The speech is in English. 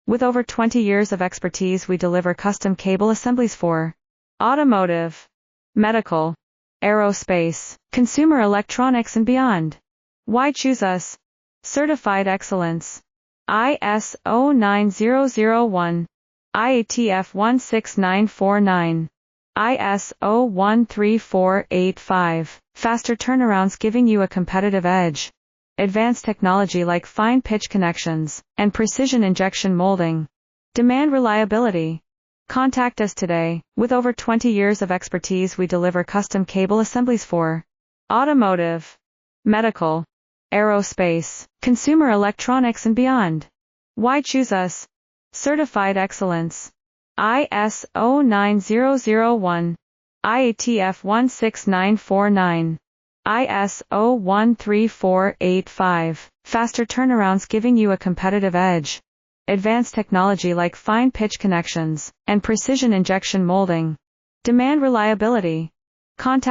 With over 20 years of expertise, we deliver custom cable assemblies for automotive, medical, aerospace, consumer electronics and beyond. Why choose us? Certified excellence. ISO 9001, IATF 16949, ISO 13485. Faster turnarounds giving you a competitive edge. Advanced technology like fine pitch connections and precision injection molding. Demand reliability. Contact us today. With over 20 years of expertise, we deliver custom cable assemblies for automotive, medical, aerospace, consumer electronics and beyond. Why choose us? Certified excellence. ISO 9001, IATF 16949, ISO 13485. Faster turnarounds giving you a competitive edge. Advanced technology like fine pitch connections and precision injection molding. Demand reliability. Contact